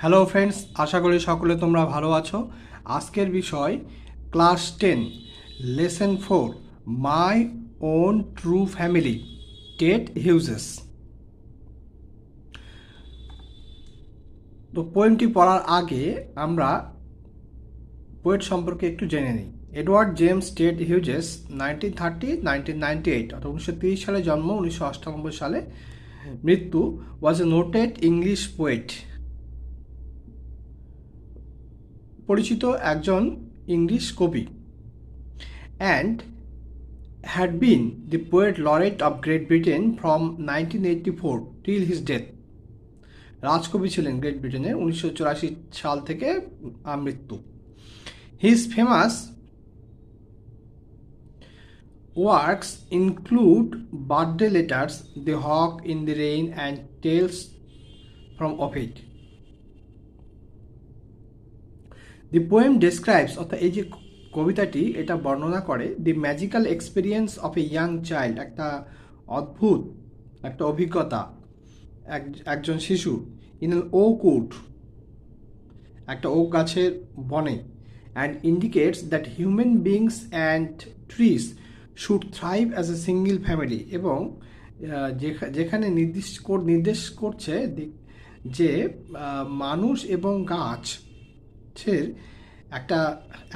Hello friends, আশা করি সকলে তোমরা ভালো আছো। আজকের বিষয় class 10 lesson 4 my own true family, Ted Hughes. তো পোয়েমটি পড়ার আগে আমরা পোয়েট সম্পর্কে একটু জেনে নিই। এডওয়ার্ড জেমস টেড হিউজেস 1930-1998 অর্থাৎ 1930 সালে জন্ম, 1998 সালে মৃত্যু, ওয়াজ এ নোটেড ইংলিশ পোয়েট, পরিচিত একজন ইংলিশ কবি, and had been the poet laureate of Great Britain from 1984 till his death. রাজকবি ছিলেন গ্রেট ব্রিটেনের 1984 সাল থেকে মৃত্যু। His famous works include Birthday Letters, The Hawk in the Rain and Tales from Ovid. The poem describes, অর্থাৎ এই যে কবিতাটি এটা বর্ণনা করে, the magical experience of a young child, একটা অদ্ভুত একটা অভিজ্ঞতা একজন শিশু, ইন অ্যান ওক উড, একটা ওক গাছের বনে, and indicates that human beings and trees should thrive as a single family, এবং যেখানে নির্দেশ করছে যে মানুষ এবং গাছের একটা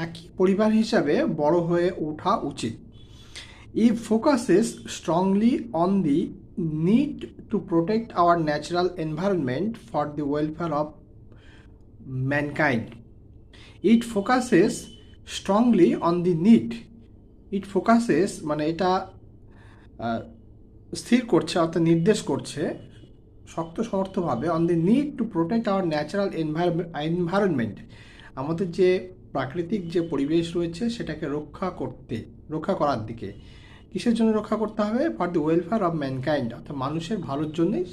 একই পরিবার হিসাবে বড় হয়ে ওঠা উচিত। It focuses strongly on the need to protect our natural environment for the welfare of mankind. It focuses strongly on the need. It focuses মানে এটা স্থির করছে অর্থাৎ নির্দেশ করছে শক্ত সমর্থভাবে on the need to protect our natural environment, আমাদের যে প্রাকৃতিক যে পরিবেশ রয়েছে সেটাকে রক্ষা করার দিকে। কিসের জন্য রক্ষা করতে হবে? For the welfare of mankind, অর্থাৎ মানুষের ভালোর জন্যই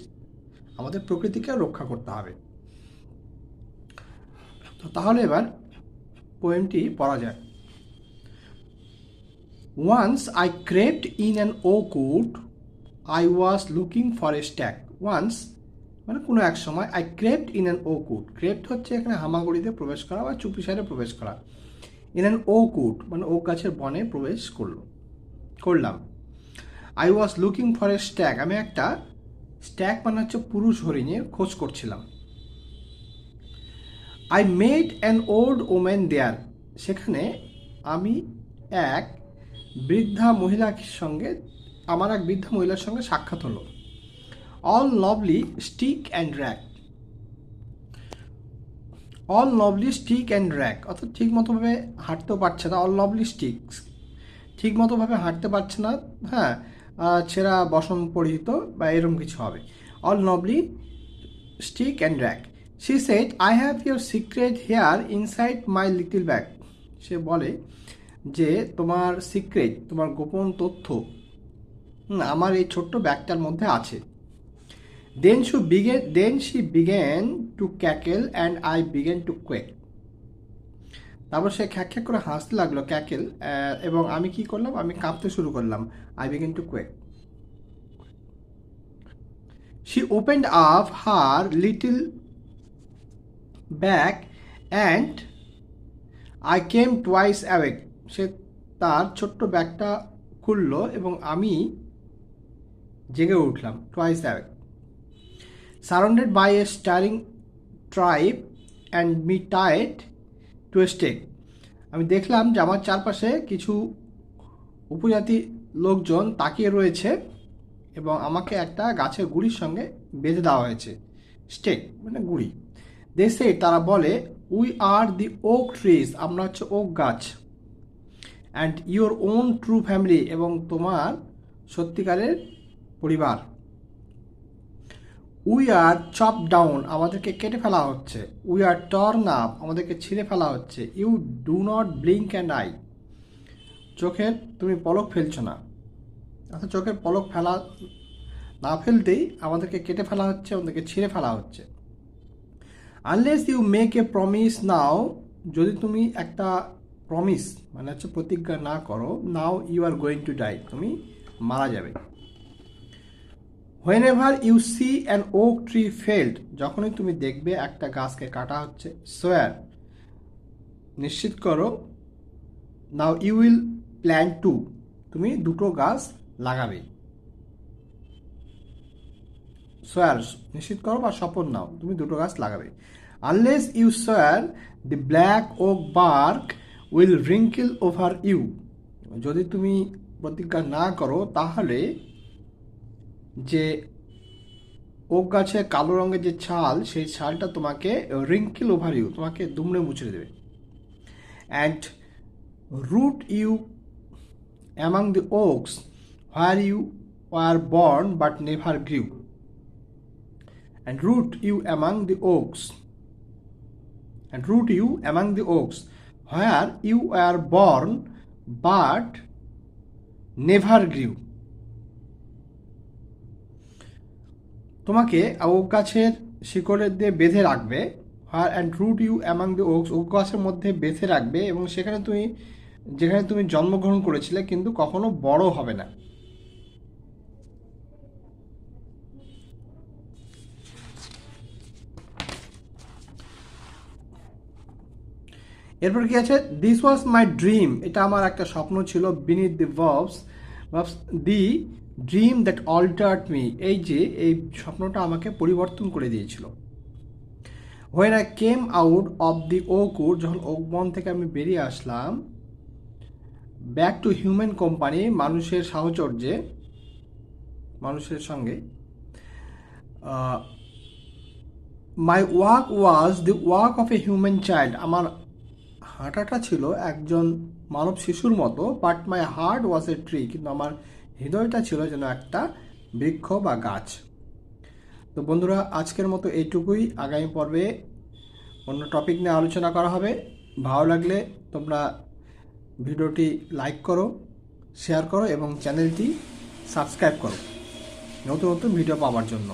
আমাদের প্রকৃতিকে রক্ষা করতে হবে। তো তাহলে এবার পোয়েমটি পড়া যায়। Once I crept in an oak wood, I was looking for a stag. Once মানে কোনো এক সময়, I crept in an oak wood, crept হচ্ছে এখানে হামাগুড়িতে প্রবেশ করা বা চুপিসারে প্রবেশ করা। ইন অ্যান ওক উড মানে ওক গাছের বনে প্রবেশ করলাম। I was looking for a stag, আমি একটা স্ট্যাক মানে হচ্ছে পুরুষ হরিণের খোঁজ করছিলাম। I met an old woman there, সেখানে আমি এক বৃদ্ধা মহিলার সঙ্গে সাক্ষাৎ হলো। All lovely stick and rack, all lovely stick and rack অর্থাৎ ঠিক মতোভাবে হাঁটতেও পারছে না। অল লভলি স্টিক্স ঠিক মতোভাবে হাঁটতে পারছে না, হ্যাঁ, ছেঁড়া বসন পরিহিত বা এরকম কিছু হবে। All lovely stick and rack. She said I have your secret here inside my little bag, সে বলে যে তোমার সিক্রেট, তোমার গোপন তথ্য আমার এই ছোট্ট ব্যাগটার মধ্যে আছে। Then she began to cackle and I began to quake. তারপর সে খ্যাক খ্যাক করে হাসতে লাগলো, ক্যাকেল, এবং আমি কি করলাম? আমি কাঁপতে শুরু করলাম। I began to quake. She opened up her little bag and I came twice awake. সে তার ছোট্ট ব্যাগটা খুললো এবং আমি জেগে উঠলাম, twice awake. Surrounded by a staring tribe and me tied to a stake. আমি দেখলাম যে আমার চারপাশে কিছু উপজাতি লোকজন তাকিয়ে রয়েছে এবং আমাকে একটা গাছের গুড়ির সঙ্গে বেঁধে দেওয়া হয়েছে। স্টেক মানে গুড়ি। দেশে তারা বলে we are the oak trees, আমরা হচ্ছে ওক গাছ, and your own true family, এবং তোমার সত্যিকারের পরিবার। উই আর চপ ডাউন, আমাদেরকে কেটে ফেলা হচ্ছে। উই আর টর্ন আপ, আমাদেরকে ছিঁড়ে ফেলা হচ্ছে। You do not blink and eye, চোখের তুমি পলক ফেলছো না, অর্থাৎ চোখের পলক না ফেলতেই আমাদেরকে কেটে ফেলা হচ্ছে, আমাদেরকে ছিঁড়ে ফেলা হচ্ছে। Unless you make a promise now, যদি তুমি একটা প্রমিস মানে হচ্ছে প্রতিজ্ঞা না করো, now you are going to die, তুমি মারা যাবে। Whenever you see an oak tree felled, যখনই তুমি দেখবে একটা গাছকে কাটা হচ্ছে, সোয়ার নিশ্চিত করো, now you will plant two, তুমি দুটো গাছ লাগাবে। সোয়ার নিশ্চিত করো বা শপথ নাও তুমি দুটো গাছ লাগাবে। Unless you swear the black oak bark will wrinkle over you, যদি তুমি প্রতিজ্ঞা না করো তাহলে যে ওক গাছের কালো রঙের যে ছাল, সেই ছালটা তোমাকে রিঙ্কেল ওভার ইউ, তোমাকে দুমড়ে মুচড়ে দেবে। And root you among the oaks where you are born but never grew, and root you among the oaks, and root you among the oaks where you were born but never grew, তোমাকে okay গাছের শিকড়ের দিয়ে বেঁধে রাখবে, where and root you among the oaks, oak গাছের মধ্যে বেঁধে রাখবে, এবং সেখানে তুমি যেখানে তুমি জন্মগ্রহণ করেছিলে কিন্তু কখনো বড় হবে না। এরপর কি আছে, দিস ওয়াজ মাই ড্রিম, এটা আমার একটা স্বপ্ন ছিল, beneath the verbs the dream that altered me, এই যে এই স্বপ্নটা আমাকে পরিবর্তন করে দিয়েছিল। When I came out of the oak wood, যখন ওক বন থেকে আমি বেরিয়ে আসলাম, ব্যাক টু হিউম্যান কোম্পানি, মানুষের সাহচর্যে, মানুষের সঙ্গে, my walk was the walk of a human child, আমার হাঁটাটা ছিল একজন মানব শিশুর মতো, but my heart was a tree, কিন্তু আমার হৃদয়টা ছিল যেন একটা বৃক্ষ বা গাছ। তো বন্ধুরা, আজকের মতো এইটুকুই, আগামী পর্বে অন্য টপিক নিয়ে আলোচনা করা হবে। ভালো লাগলে তোমরা ভিডিওটি লাইক করো, শেয়ার করো এবং চ্যানেলটি সাবস্ক্রাইব করো নতুন নতুন ভিডিও পাওয়ার জন্য।